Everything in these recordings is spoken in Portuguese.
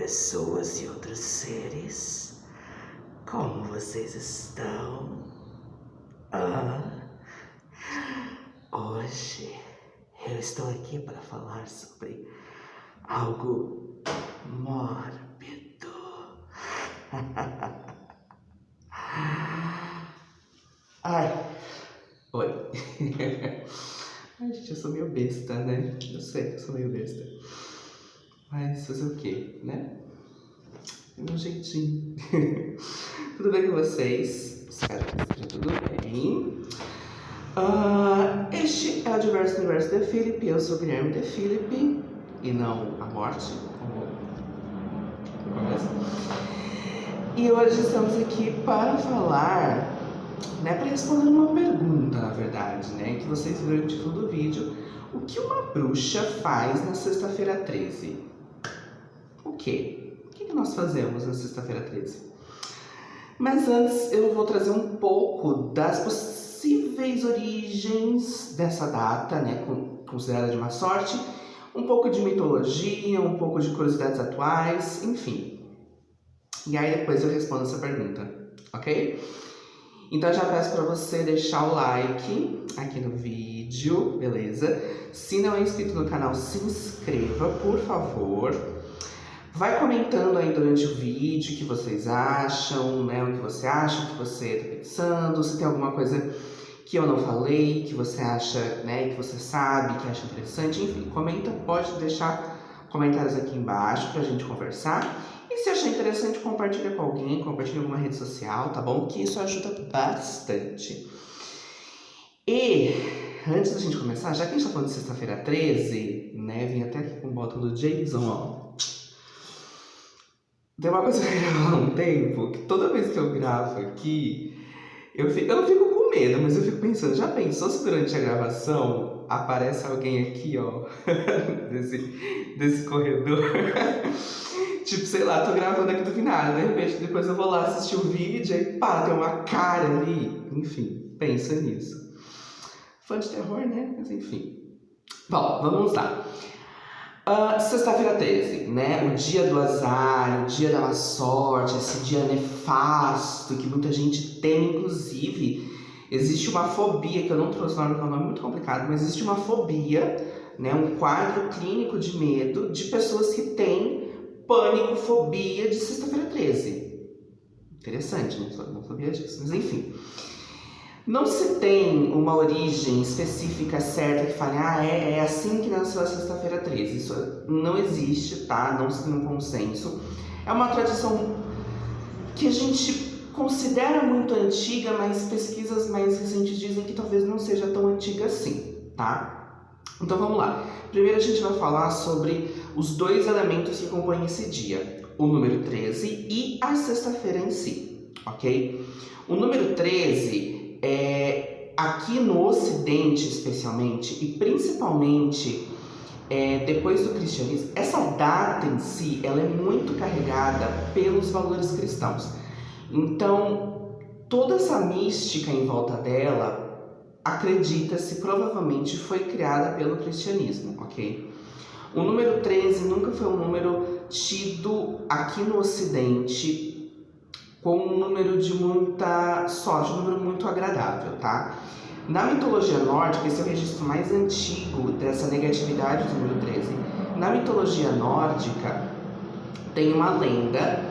pessoas e outros seres, como vocês estão? Hoje eu estou aqui para falar sobre algo mórbido. Oi. Ai, gente, eu sou meio besta, né? Eu sei que eu sou meio besta. Mas fazer o quê, né? É meu jeitinho. Tudo bem com vocês? Espero que esteja tudo bem. Este é o Diverso Universo de Felipe. Eu sou o Guilherme de Felipe e não a morte, como começa. E hoje estamos aqui para falar, né, para responder uma pergunta, na verdade, né, que vocês viram no título do vídeo. O que uma bruxa faz na sexta-feira 13? O quê? O que nós fazemos na sexta-feira 13? Mas antes eu vou trazer um pouco das possíveis origens dessa data, né, considerada de má sorte, um pouco de mitologia, um pouco de curiosidades atuais, enfim. E aí depois eu respondo essa pergunta, ok? Então já peço para você deixar o like aqui no vídeo, beleza? Se não é inscrito no canal, se inscreva, por favor. Vai comentando aí durante o vídeo o que vocês acham, né? O que você acha, o que você está pensando, se tem alguma coisa que eu não falei, que você acha, né? Que você sabe, que acha interessante, enfim, comenta, pode deixar comentários aqui embaixo pra gente conversar. E se achar interessante, compartilha com alguém, compartilha em alguma rede social, tá bom? Que isso ajuda bastante. E antes da gente começar, já que a gente tá falando de sexta-feira 13, né? Vim até aqui com o botão do Jason, ó. Tem uma coisa que eu queria falar há um tempo, que toda vez que eu gravo aqui, eu não fico com medo, mas eu fico pensando, já pensou se durante a gravação aparece alguém aqui, ó, desse corredor? Tipo, sei lá, tô gravando aqui do nada, de repente depois eu vou lá assistir o vídeo e pá, tem uma cara ali. Enfim, pensa nisso. Fã de terror, né? Mas enfim. Bom, vamos lá. Sexta-feira 13, né? O dia do azar, o dia da má sorte, esse dia nefasto que muita gente tem, inclusive. Existe uma fobia, que eu não trouxe o nome, porque é um nome muito complicado, mas existe uma fobia, né? Um quadro clínico de medo de pessoas que têm pânico, fobia de sexta-feira 13. Interessante, não sabia disso, mas enfim. Não se tem uma origem específica certa que fale, é assim que nasceu a sexta-feira 13. Isso não existe, tá? Não se tem um consenso. É uma tradição que a gente considera muito antiga, mas pesquisas mais recentes dizem que talvez não seja tão antiga assim, tá? Então vamos lá. Primeiro a gente vai falar sobre os dois elementos que compõem esse dia, o número 13 e a sexta-feira em si, ok? O número 13 aqui no Ocidente especialmente, e principalmente depois do cristianismo, essa data em si, ela é muito carregada pelos valores cristãos. Então, toda essa mística em volta dela, acredita-se, provavelmente foi criada pelo cristianismo, ok? O número 13 nunca foi um número tido aqui no Ocidente como um número de muita sorte, um número muito agradável, tá? Na mitologia nórdica, esse é o registro mais antigo dessa negatividade do número 13. Na mitologia nórdica, tem uma lenda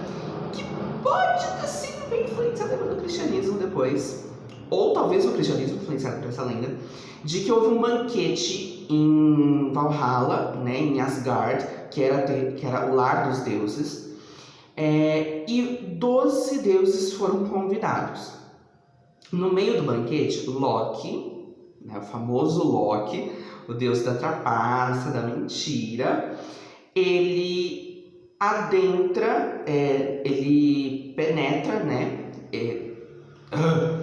que pode ter sido bem influenciada pelo cristianismo depois, ou talvez o cristianismo influenciado por essa lenda, de que houve um banquete em Valhalla, né, em Asgard, que era o lar dos deuses, e 12 deuses foram convidados. No meio do banquete, Loki, né, o famoso Loki, o deus da trapaça, da mentira, ele adentra, ele penetra, né,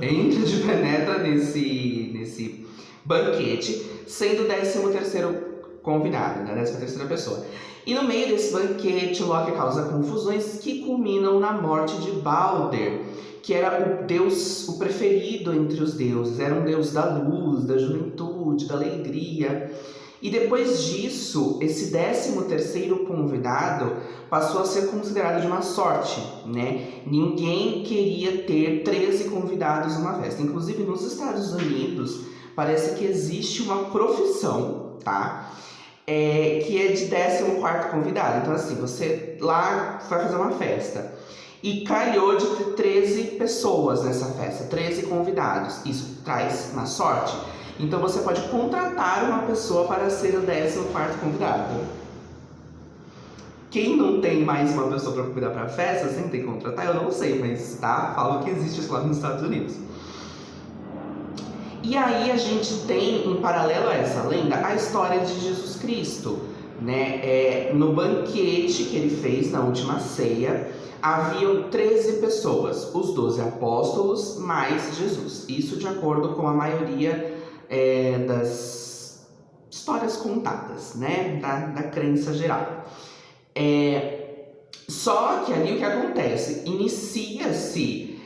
entra de penetra nesse banquete, sendo o 13º convidado, né, a 13ª pessoa. E no meio desse banquete, Loki causa confusões que culminam na morte de Balder, que era o deus, o preferido entre os deuses. Era um deus da luz, da juventude, da alegria. E depois disso, esse 13º convidado passou a ser considerado de uma sorte, né? Ninguém queria ter 13 convidados numa festa. Inclusive, nos Estados Unidos, parece que existe uma profissão, tá? Que é de 14º convidado. Então, assim, você lá vai fazer uma festa e calhou de ter 13 pessoas nessa festa, 13 convidados. Isso traz uma sorte. Então, você pode contratar uma pessoa para ser o 14º convidado. Quem não tem mais uma pessoa para convidar para a festa, sem ter que contratar, eu não sei, mas tá? Falam que existe isso lá nos Estados Unidos. E aí a gente tem, em paralelo a essa lenda, a história de Jesus Cristo, né? No banquete que ele fez na última ceia, haviam 13 pessoas, os 12 apóstolos mais Jesus. Isso de acordo com a maioria das histórias contadas, né? Da crença geral. Só que ali o que acontece? Inicia-se,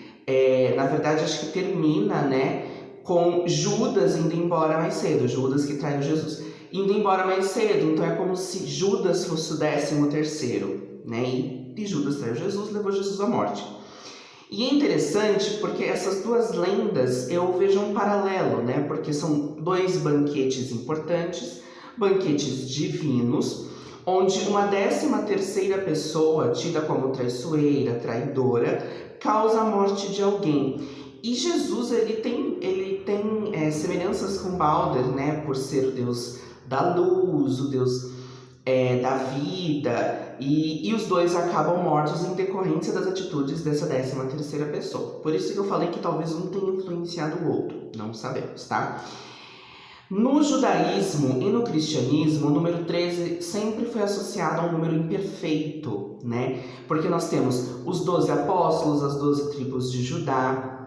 na verdade acho que termina, né? Com Judas indo embora mais cedo, Judas que traiu Jesus, indo embora mais cedo. Então é como se Judas fosse o 13º, né? E Judas traiu Jesus, levou Jesus à morte. E é interessante porque essas duas lendas eu vejo um paralelo, né? Porque são dois banquetes importantes, banquetes divinos, onde uma 13ª pessoa, tida como traiçoeira, traidora, causa a morte de alguém. E Jesus, ele tem semelhanças com Balder, né? Por ser o Deus da luz, o Deus da vida, e os dois acabam mortos em decorrência das atitudes dessa 13ª pessoa. Por isso que eu falei que talvez um tenha influenciado o outro, não sabemos, tá? No judaísmo e no cristianismo, o número 13 sempre foi associado a um número imperfeito, né? Porque nós temos os 12 apóstolos, as 12 tribos de Judá,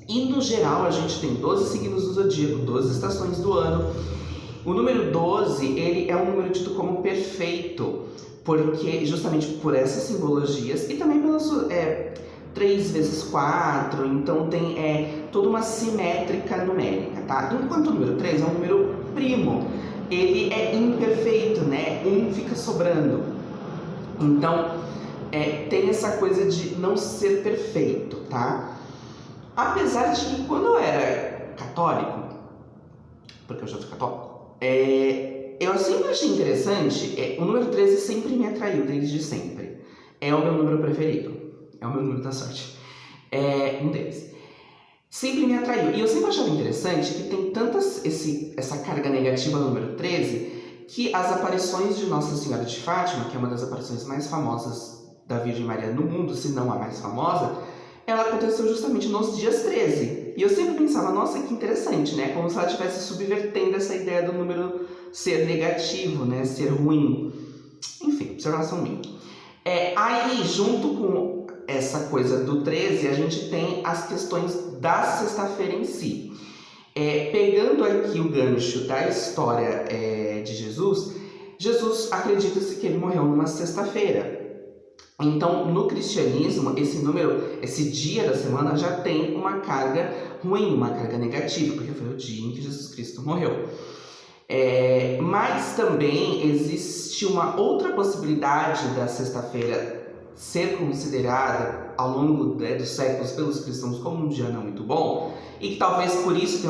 e no geral a gente tem 12 signos do zodíaco, 12 estações do ano. O número 12, ele é um número dito como perfeito, porque justamente por essas simbologias e também pelas 3 vezes 4, então tem toda uma simétrica numérica, tá? Enquanto o número 3 é um número primo, ele é imperfeito, né? Um fica sobrando. Então, tem essa coisa de não ser perfeito, tá? Apesar de que quando eu era católico, porque eu já fui católico, eu sempre achei interessante, o número 13 sempre me atraiu, desde sempre. É o meu número preferido, é o meu número da sorte. Um deles. Sempre me atraiu. E eu sempre achava interessante que tem essa carga negativa no número 13, que as aparições de Nossa Senhora de Fátima, que é uma das aparições mais famosas da Virgem Maria no mundo, se não a mais famosa, ela aconteceu justamente nos dias 13. E eu sempre pensava, nossa, que interessante, né? Como se ela estivesse subvertendo essa ideia do número ser negativo, né? Ser ruim. Enfim, observação minha. Aí, junto com essa coisa do 13, a gente tem as questões da sexta-feira em si. Pegando aqui o gancho da história de Jesus acredita-se que ele morreu numa sexta-feira. Então, no cristianismo, esse dia da semana já tem uma carga ruim, uma carga negativa, porque foi o dia em que Jesus Cristo morreu. Mas também existe uma outra possibilidade da sexta-feira ser considerada ao longo dos séculos pelos cristãos como um dia não muito bom, e que talvez por isso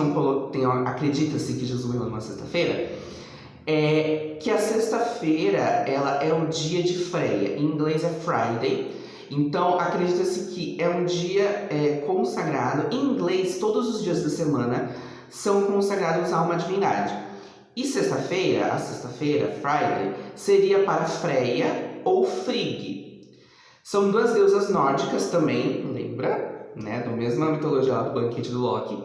acredita-se que Jesus morreu numa sexta-feira, que a sexta-feira ela é o dia de Freia, em inglês é Friday. Então acredita-se que é um dia consagrado. Em inglês, todos os dias da semana são consagrados a uma divindade. E a sexta-feira, Friday, seria para Freia ou Frigg. São duas deusas nórdicas também, lembra? Né? Da mesma mitologia lá do banquete do Loki.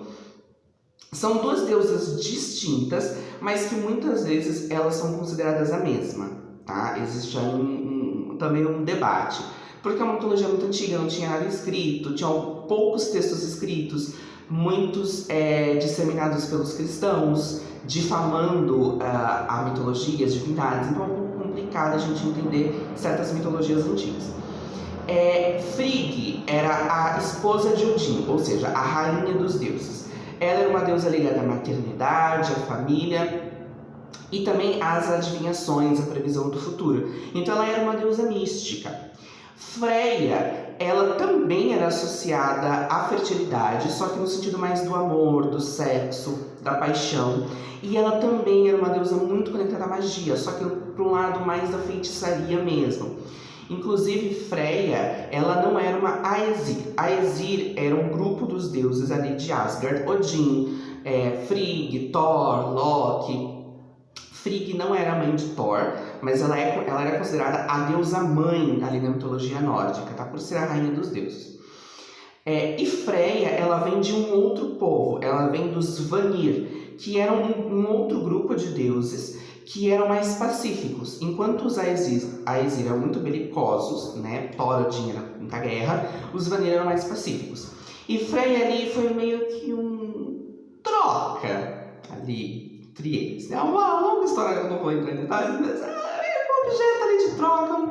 São duas deusas distintas, mas que muitas vezes elas são consideradas a mesma, tá? Existe aí também um debate, porque é uma mitologia muito antiga, não tinha nada escrito, tinham poucos textos escritos, muitos disseminados pelos cristãos, difamando a mitologia, as divindades, então é um pouco complicado a gente entender certas mitologias antigas. Frigg era a esposa de Odin, ou seja, a rainha dos deuses. Ela era uma deusa ligada à maternidade, à família, e também as adivinhações, a previsão do futuro. Então ela era uma deusa mística. Freia, ela também era associada à fertilidade, só que no sentido mais do amor, do sexo, da paixão. E ela também era uma deusa muito conectada à magia, só que para um lado mais da feitiçaria mesmo. Inclusive, Freia, ela não era uma Aesir. Aesir era um grupo dos deuses ali de Asgard, Odin, Frigg, Thor, Loki. Frigg não era a mãe de Thor, mas ela era considerada a deusa mãe ali na mitologia nórdica, tá? Por ser a rainha dos deuses. E Freia, ela vem de um outro povo, ela vem dos Vanir, que eram um outro grupo de deuses que eram mais pacíficos. Enquanto os Aesir eram muito belicosos, né? Thor, Odin era muita guerra, os Vanir eram mais pacíficos. E Freia ali foi meio que um troca ali entre eles. É uma longa história que eu não vou entrar em detalhes, mas é um objeto ali de troca,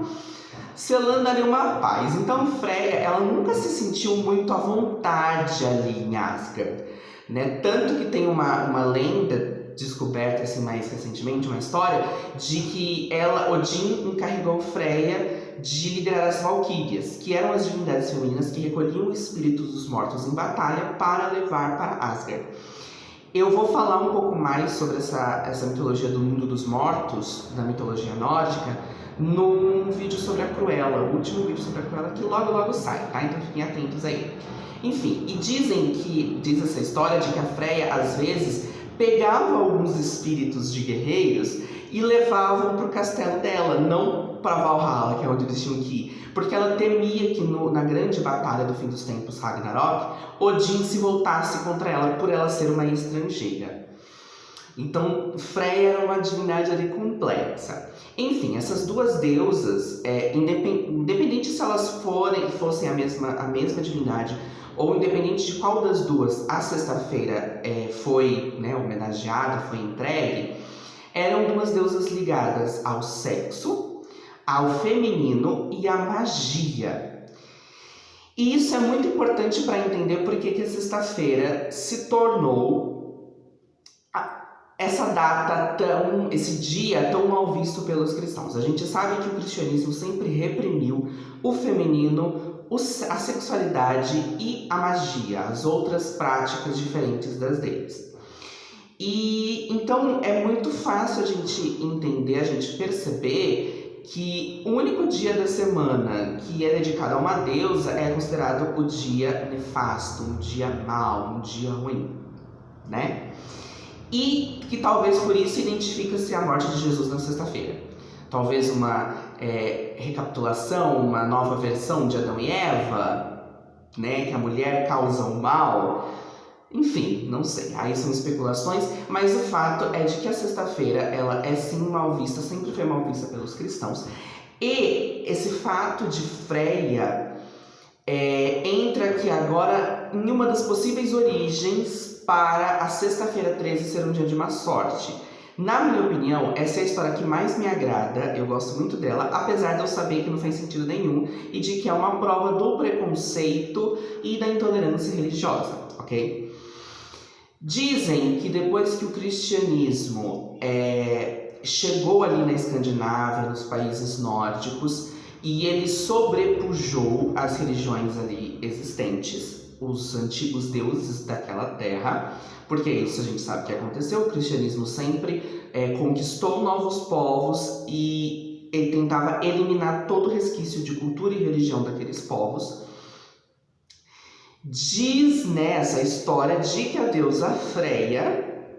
selando ali uma paz. Então Freia, ela nunca se sentiu muito à vontade ali em Asgard, né? Tanto que tem uma lenda descoberta assim mais recentemente, uma história de que Odin encarregou Freia de liderar as Valquírias, que eram as divindades femininas que recolhiam espíritos dos mortos em batalha para levar para Asgard. Eu vou falar um pouco mais sobre essa mitologia do mundo dos mortos, da mitologia nórdica, num vídeo sobre a Cruella, o último vídeo sobre a Cruella, que logo sai, tá? Então fiquem atentos aí. Enfim, e diz essa história de que a Freia, às vezes, pegava alguns espíritos de guerreiros e levavam para o castelo dela, não para Valhalla, que é onde eles tinham que ir, porque ela temia que na grande batalha do fim dos tempos, Ragnarok, Odin se voltasse contra ela por ela ser uma estrangeira. Então, Freia era uma divindade ali complexa. Enfim, essas duas deusas, independente se elas fossem a mesma divindade, ou independente de qual das duas a sexta-feira foi homenageada, foi entregue, eram duas deusas ligadas ao sexo, ao feminino e à magia. E isso é muito importante para entender por que a sexta-feira se tornou esse dia tão mal visto pelos cristãos. A gente sabe que o cristianismo sempre reprimiu o feminino, a sexualidade e a magia, as outras práticas diferentes das deles. E então é muito fácil a gente entender, a gente perceber que o único dia da semana que é dedicado a uma deusa é considerado o dia nefasto, um dia mau, um dia ruim, né? E que talvez por isso identifica-se a morte de Jesus na sexta-feira. Talvez uma recapitulação, uma nova versão de Adão e Eva, né? Que a mulher causa o mal. Enfim, não sei, aí são especulações, mas o fato é de que a sexta-feira ela é sim mal vista, sempre foi mal vista pelos cristãos. E esse fato de Freia entra aqui agora em uma das possíveis origens para a sexta-feira 13 ser um dia de má sorte. Na minha opinião, essa é a história que mais me agrada, eu gosto muito dela, apesar de eu saber que não faz sentido nenhum e de que é uma prova do preconceito e da intolerância religiosa, ok? Dizem que depois que o cristianismo chegou ali na Escandinávia, nos países nórdicos, e ele sobrepujou as religiões ali existentes, os antigos deuses daquela terra, porque isso a gente sabe que aconteceu, o cristianismo sempre conquistou novos povos e ele tentava eliminar todo resquício de cultura e religião daqueles povos. Diz nessa história de que a deusa Freia,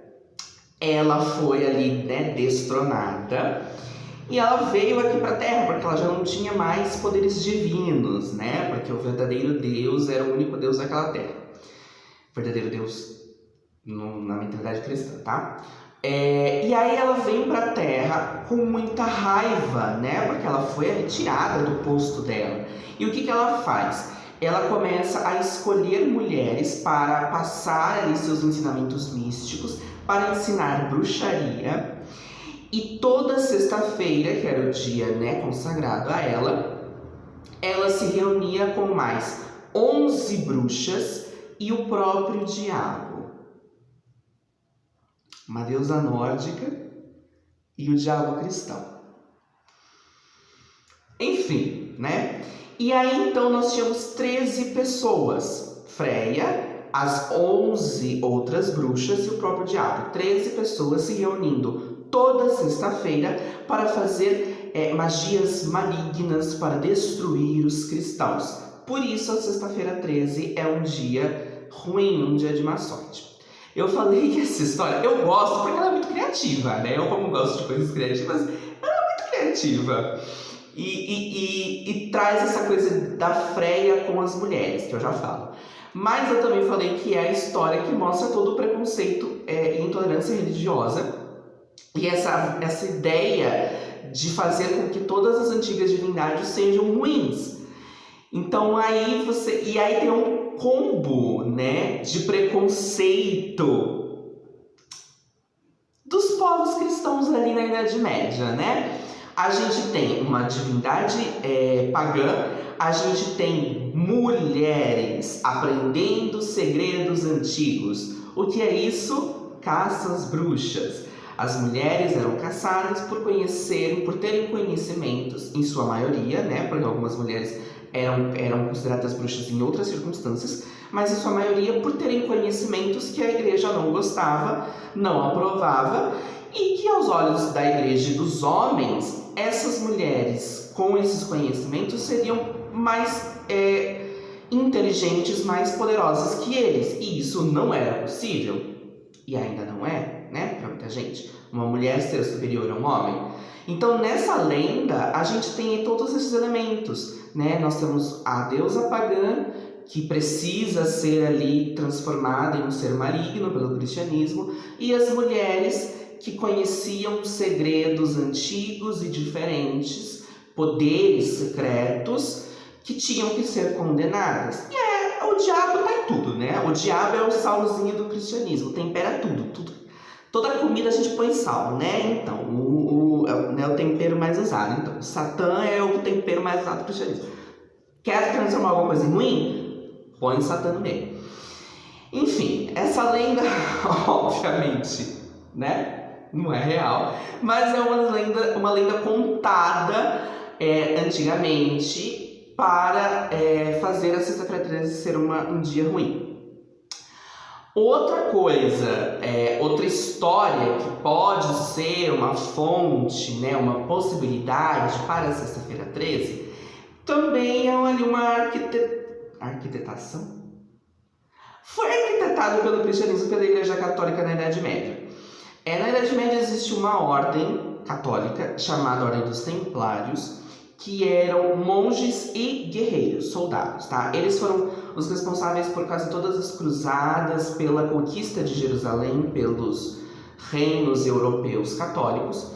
ela foi ali, destronada, e ela veio aqui para a Terra, porque ela já não tinha mais poderes divinos, né? Porque o verdadeiro Deus era o único Deus daquela Terra. Verdadeiro Deus na mentalidade cristã, tá? E aí ela veio para a Terra com muita raiva, né? Porque ela foi retirada do posto dela. E o que ela faz? Ela começa a escolher mulheres para passar ali seus ensinamentos místicos, para ensinar bruxaria. E toda sexta-feira, que era o dia consagrado a ela se reunia com mais 11 bruxas e o próprio diabo. Uma deusa nórdica e o diabo cristão. Enfim, né? E aí então nós tínhamos 13 pessoas, Freia, as 11 outras bruxas e o próprio diabo. 13 pessoas se reunindo toda sexta-feira para fazer magias malignas para destruir os cristãos. Por isso a sexta-feira 13 é um dia ruim, um dia de má sorte. Eu falei que essa história, eu gosto porque ela é muito criativa, né? Eu como gosto de coisas criativas, ela é muito criativa. E traz essa coisa da Freia com as mulheres, que eu já falo. Mas eu também falei que é a história que mostra todo o preconceito e intolerância religiosa. E essa ideia de fazer com que todas as antigas divindades sejam ruins. Então aí tem um combo, né, de preconceito dos povos cristãos ali na Idade Média, né? A gente tem uma divindade pagã, a gente tem mulheres aprendendo segredos antigos. O que é isso? Caça às bruxas. As mulheres eram caçadas por terem conhecimentos, em sua maioria, né? Porque algumas mulheres eram consideradas bruxas em outras circunstâncias, mas em sua maioria por terem conhecimentos que a igreja não gostava, não aprovava, e que aos olhos da igreja e dos homens, essas mulheres com esses conhecimentos seriam mais inteligentes, mais poderosas que eles. E isso não era possível. E ainda não é, né? Para muita gente. Uma mulher ser superior a um homem. Então, nessa lenda, a gente tem todos esses elementos, né? Nós temos a deusa pagã, que precisa ser ali transformada em um ser maligno pelo cristianismo, e as mulheres que conheciam segredos antigos e diferentes, poderes secretos, que tinham que ser condenadas. E o diabo tá em tudo, né? O diabo é o salzinho do cristianismo, tempera tudo. Toda comida a gente põe sal, né? Então, é o tempero mais usado. Então, Satã é o tempero mais usado do cristianismo. Quer transformar alguma coisa em ruim? Põe Satã no meio. Enfim, essa lenda, obviamente, né? Não é real, mas é uma lenda contada antigamente para fazer a sexta-feira 13 ser um dia ruim. Outra coisa, outra história que pode ser uma fonte, né, uma possibilidade para a sexta-feira 13, também é ali uma arquitetação. Foi arquitetado pelo cristianismo, pela Igreja Católica na Idade Média. Na Idade Média existe uma ordem católica chamada Ordem dos Templários, que eram monges e guerreiros, soldados, tá? Eles foram os responsáveis por quase todas as cruzadas, pela conquista de Jerusalém pelos reinos europeus católicos.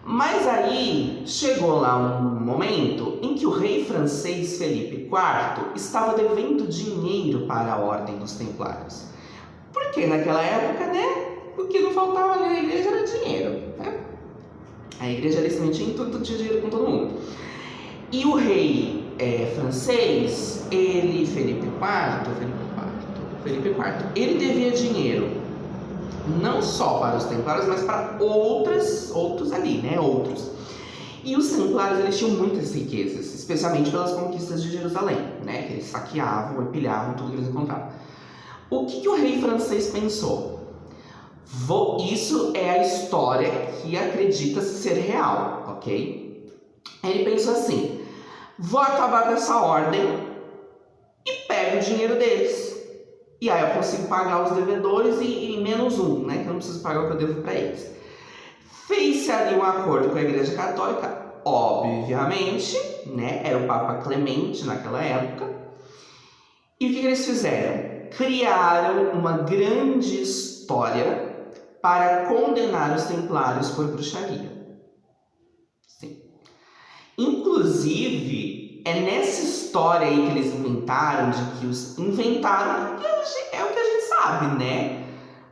Mas aí chegou lá um momento em que o rei francês Felipe IV estava devendo dinheiro para a Ordem dos Templários. Porque naquela época, né? O que não faltava ali na igreja era dinheiro, né? A igreja também tinha tudo, tinha dinheiro com todo mundo. E o rei francês, Felipe IV, ele devia dinheiro não só para os templários, mas para outros ali, né? Outros. E os templários, eles tinham muitas riquezas, especialmente pelas conquistas de Jerusalém, né? Que eles saqueavam e pilhavam tudo que eles encontravam. O que o rei francês pensou? Isso é a história que acredita-se ser real, ok? Ele pensou assim: vou acabar com essa ordem e pego o dinheiro deles. E aí eu consigo pagar os devedores e menos um, né? Que eu não preciso pagar o que eu devo para eles. Fez-se ali um acordo com a Igreja Católica, obviamente, né? Era o Papa Clemente naquela época. E o que eles fizeram? Criaram uma grande história para condenar os templários por bruxaria. Sim. Inclusive, é nessa história aí que eles inventaram, porque é o que a gente sabe, né?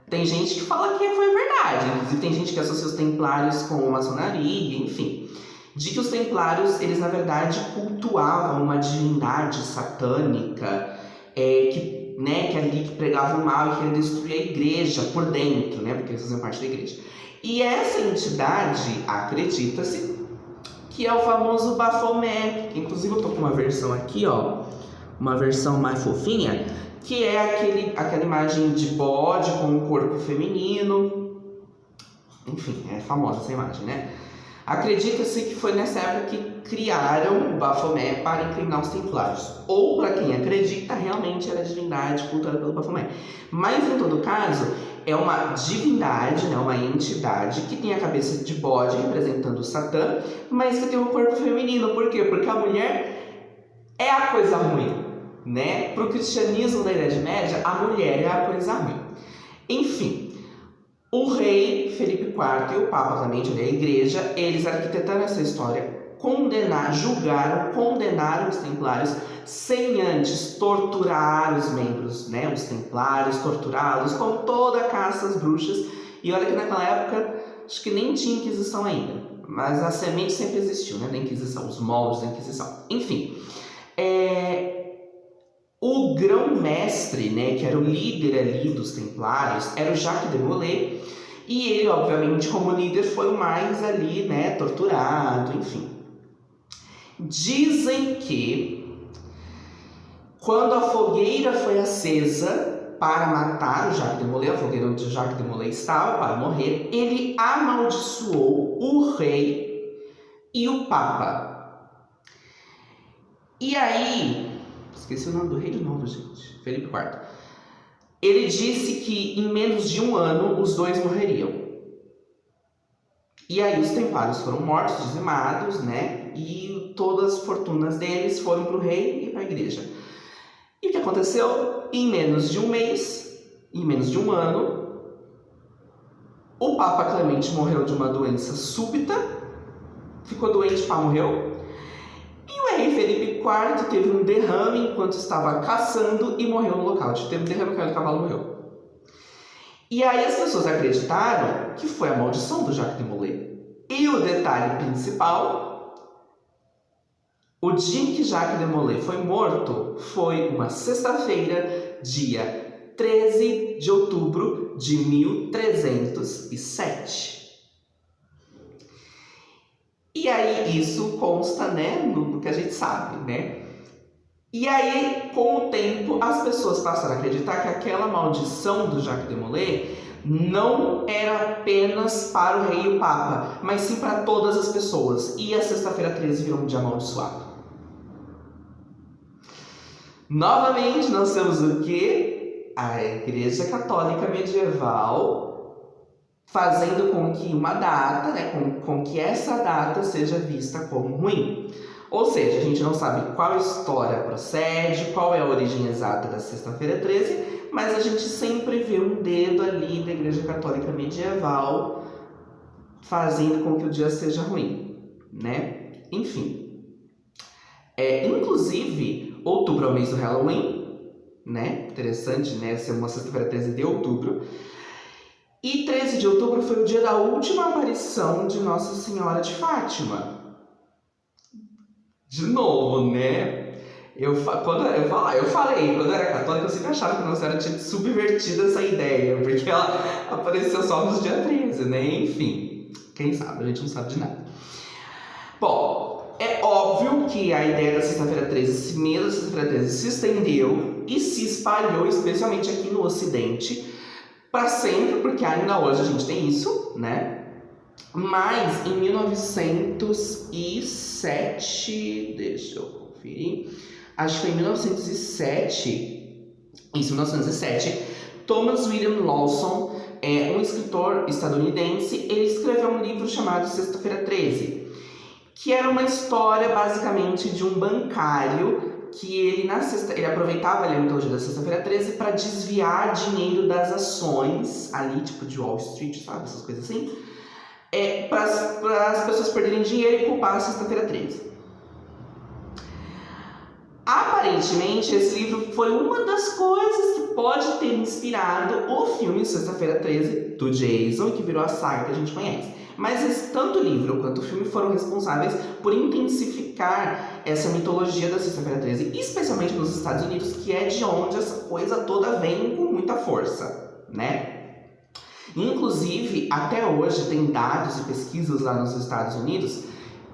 Tem gente que fala que foi verdade, inclusive tem gente que associa os templários com maçonaria, enfim. De que os templários, eles na verdade cultuavam uma divindade satânica, que ali que pregava o mal e queria destruir a igreja por dentro, né? Porque eles faziam parte da igreja. E essa entidade, acredita-se, que é o famoso Baphomet. Inclusive eu tô com uma versão aqui, ó, uma versão mais fofinha, que é aquela imagem de bode com um corpo feminino. Enfim, é famosa essa imagem, né? Acredita-se que foi nessa época que criaram o Baphomet para incriminar os templários. Ou, para quem acredita, realmente era a divindade cultuada pelo Baphomet. Mas, em todo caso, é uma divindade, né, uma entidade que tem a cabeça de bode, representando o Satã, mas que tem um corpo feminino. Por quê? Porque a mulher é a coisa ruim, né? Para o cristianismo da Idade Média, a mulher é a coisa ruim. Enfim, o rei Felipe IV e o Papa Clemente, a igreja, eles arquitetaram essa história, condenaram os templários sem antes torturar os membros, né, os templários, torturá-los como toda a caça às bruxas. E olha que naquela época, acho que nem tinha Inquisição ainda, mas a semente sempre existiu, né, da Inquisição, os moldes da Inquisição. Enfim, o grão-mestre, né, que era o líder ali dos templários, era o Jacques de Molay, e ele, obviamente, como líder, foi o mais ali, né, torturado, enfim. Dizem que, quando a fogueira foi acesa para matar o Jacques de Molay, a fogueira onde o Jacques de Molay estava para morrer, ele amaldiçoou o rei e o papa. E aí, esqueci o nome do rei de novo, gente, Felipe IV. Ele disse que em menos de um ano os dois morreriam. E aí os templários foram mortos, dizimados, né? E todas as fortunas deles foram para o rei e para a igreja. E o que aconteceu? Em menos de um mês, em menos de um ano, o Papa Clemente morreu de uma doença súbita, ficou doente, pá, morreu. E o rei Felipe IV teve um derrame enquanto estava caçando e morreu no local. Teve um derrame, caiu do cavalo e morreu. E aí as pessoas acreditaram que foi a maldição do Jacques de Molay. E o detalhe principal, o dia em que Jacques de Molay foi morto foi uma sexta-feira, dia 13 de outubro de 1307. E aí isso consta, né, no que a gente sabe, né? E aí, com o tempo, as pessoas passaram a acreditar que aquela maldição do Jacques de Molay não era apenas para o rei e o papa, mas sim para todas as pessoas. E a sexta-feira 13 virou um dia amaldiçoado. Novamente, nós temos o quê? A Igreja Católica Medieval fazendo com que uma data, né, com que essa data seja vista como ruim. Ou seja, a gente não sabe qual história procede, qual é a origem exata da sexta-feira 13, mas a gente sempre vê um dedo ali da Igreja Católica Medieval fazendo com que o dia seja ruim, né? Enfim. Inclusive, outubro é o mês do Halloween, né? Interessante, né? Ser uma sexta-feira 13 de outubro. E 13 de outubro foi o dia da última aparição de Nossa Senhora de Fátima. De novo, né? Eu falei, quando eu era católica, eu sempre achava que Nossa Senhora tinha subvertido essa ideia, porque ela apareceu só nos dias 13, né? Enfim, quem sabe? A gente não sabe de nada. Bom, é óbvio que a ideia da sexta-feira 13, esse medo da sexta-feira 13 se estendeu e se espalhou, especialmente aqui no Ocidente, para sempre, porque ainda hoje a gente tem isso, né? Mas em 1907, deixa eu conferir, acho que foi em 1907, Thomas William Lawson, um escritor estadunidense, ele escreveu um livro chamado Sexta-feira 13, que era uma história basicamente de um bancário que ele aproveitava a mitologia da sexta-feira 13 para desviar dinheiro das ações ali, tipo de Wall Street, sabe, essas coisas assim, para as pessoas perderem dinheiro e culpar a sexta-feira 13. Aparentemente, esse livro foi uma das coisas que pode ter inspirado o filme Sexta-feira 13 do Jason, que virou a saga que a gente conhece. Mas tanto o livro quanto o filme foram responsáveis por intensificar essa mitologia da Sexta-feira 13, especialmente nos Estados Unidos, que é de onde essa coisa toda vem com muita força, né? Inclusive, até hoje tem dados e pesquisas lá nos Estados Unidos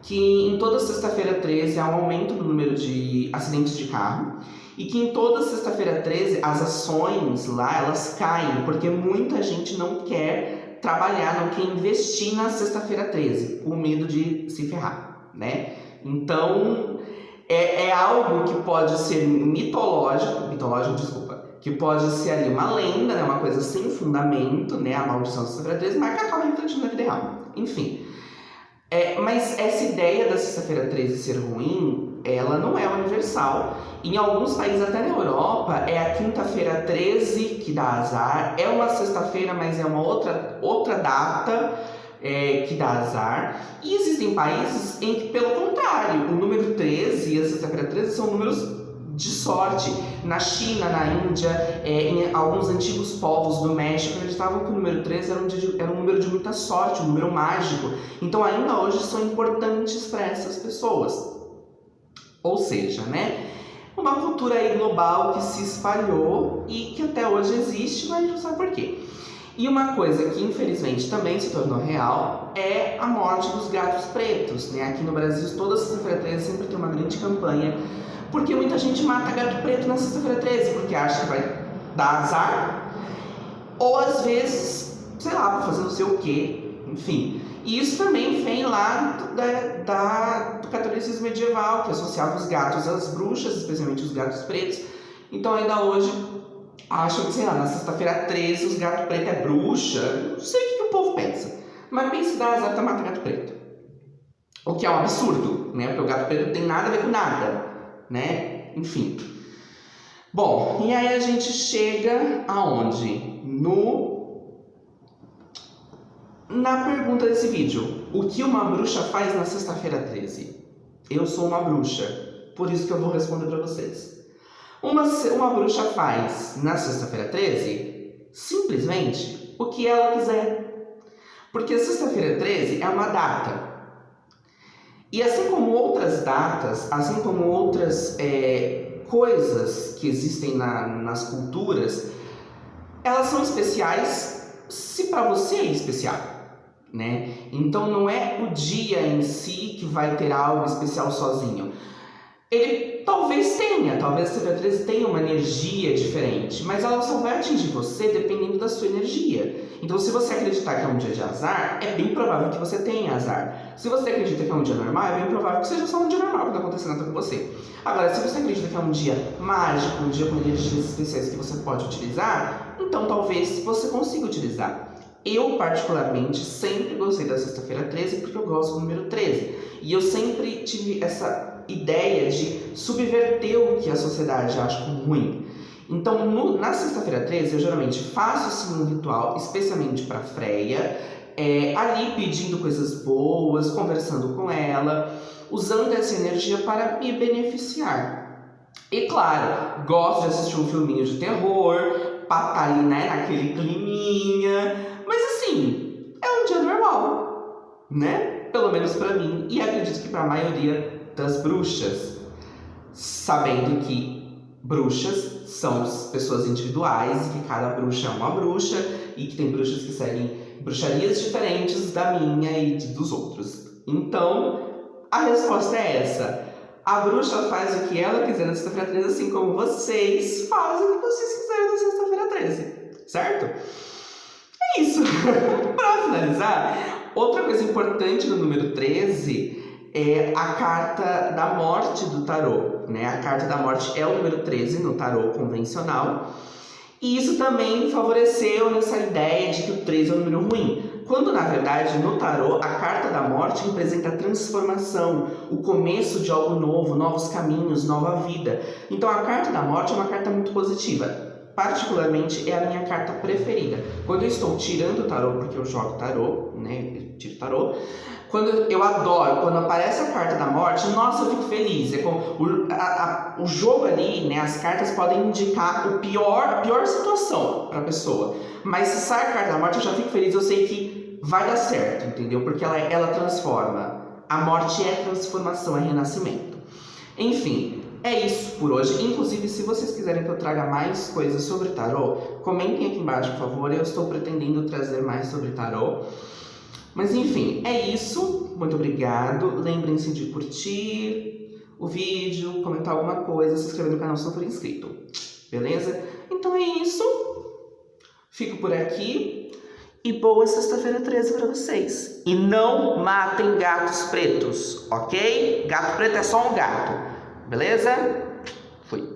que em toda sexta-feira 13 há um aumento no número de acidentes de carro e que em toda sexta-feira 13 as ações lá elas caem porque muita gente não quer trabalhar, não quer investir na sexta-feira 13 com medo de se ferrar, né? Então é algo que pode ser mitológico, desculpa, que pode ser ali uma lenda, né? Uma coisa sem fundamento, né? A maldição da sexta-feira 13, mas que acaba refletindo na vida real. Enfim. Mas essa ideia da sexta-feira 13 ser ruim, ela não é universal. Em alguns países, até na Europa, é a quinta-feira 13 que dá azar. É uma sexta-feira, mas é uma outra data que dá azar. E existem países em que, pelo contrário, o número 13 e a sexta-feira 13 são números de sorte. Na China, na Índia, em alguns antigos povos do México acreditavam que o número 13 era um número de muita sorte, um número mágico. Então ainda hoje são importantes para essas pessoas. Ou seja, né? Uma cultura aí global que se espalhou e que até hoje existe, mas a gente não sabe por quê. E uma coisa que infelizmente também se tornou real é a morte dos gatos pretos, né? Aqui no Brasil, toda sexta-feira 13 sempre tem uma grande campanha, porque muita gente mata gato preto na sexta-feira 13, porque acha que vai dar azar, ou às vezes, sei lá, pra fazer não sei o quê, enfim. E isso também vem lá do catolicismo medieval, que associava os gatos às bruxas, especialmente os gatos pretos. Então ainda hoje acham que, sei lá, na sexta-feira 13 os gatos pretos é bruxa, não sei o que o povo pensa. Mas pensa que dá azar pra matar gato preto. O que é um absurdo, né? Porque o gato preto não tem nada a ver com nada, né? Enfim. Bom, e aí a gente chega aonde? Na pergunta desse vídeo. O que uma bruxa faz na sexta-feira 13? Eu sou uma bruxa, por isso que eu vou responder para vocês. Uma bruxa faz na sexta-feira 13 simplesmente o que ela quiser. Porque sexta-feira 13 é uma data. E assim como outras datas, assim como outras coisas que existem nas culturas, elas são especiais se para você é especial, né? Então não é o dia em si que vai ter algo especial sozinho. Ele talvez talvez a sexta-feira 13 tenha uma energia diferente, mas ela só vai atingir você dependendo da sua energia. Então se você acreditar que é um dia de azar, é bem provável que você tenha azar. Se você acredita que é um dia normal, é bem provável que seja só um dia normal que está acontecendo com você. Agora, se você acredita que é um dia mágico, um dia com energias especiais que você pode utilizar, então talvez você consiga utilizar. Eu, particularmente, sempre gostei da sexta-feira 13 porque eu gosto do número 13. E eu sempre tive essa ideia de subverter o que a sociedade acha como ruim. Então, na sexta-feira 13, eu geralmente faço assim, um ritual, especialmente para Freia, ali pedindo coisas boas, conversando com ela, usando essa energia para me beneficiar. E claro, gosto de assistir um filminho de terror, pra estar ali, né, naquele climinha, mas assim, é um dia normal, né? Pelo menos pra mim, e acredito que pra maioria das bruxas, sabendo que bruxas são pessoas individuais e que cada bruxa é uma bruxa e que tem bruxas que seguem bruxarias diferentes da minha e dos outros. Então, a resposta é essa. A bruxa faz o que ela quiser na sexta-feira 13, assim como vocês fazem o que vocês quiserem na sexta-feira 13, certo? É isso. Para finalizar, outra coisa importante no número 13 é a carta da morte do tarô, né? A carta da morte é o número 13 no tarô convencional. E isso também favoreceu nessa ideia de que o 13 é um número ruim. Quando, na verdade, no tarô, a carta da morte representa a transformação, o começo de algo novo, novos caminhos, nova vida. Então, a carta da morte é uma carta muito positiva. Particularmente, é a minha carta preferida. Quando eu estou tirando o tarô, porque eu jogo tarô, né? Eu tiro tarô. Eu adoro, quando aparece a carta da morte, nossa, eu fico feliz. O jogo ali, né, as cartas podem indicar a pior situação para a pessoa. Mas se sai a carta da morte, eu já fico feliz, eu sei que vai dar certo, entendeu? Porque ela transforma. A morte é transformação, é renascimento. Enfim, é isso por hoje. Inclusive, se vocês quiserem que eu traga mais coisas sobre tarô, comentem aqui embaixo, por favor. Eu estou pretendendo trazer mais sobre tarô. Mas enfim, é isso. Muito obrigado. Lembrem-se de curtir o vídeo, comentar alguma coisa, se inscrever no canal se não for inscrito. Beleza? Então é isso. Fico por aqui. E boa sexta-feira 13 para vocês. E não matem gatos pretos, ok? Gato preto é só um gato. Beleza? Fui.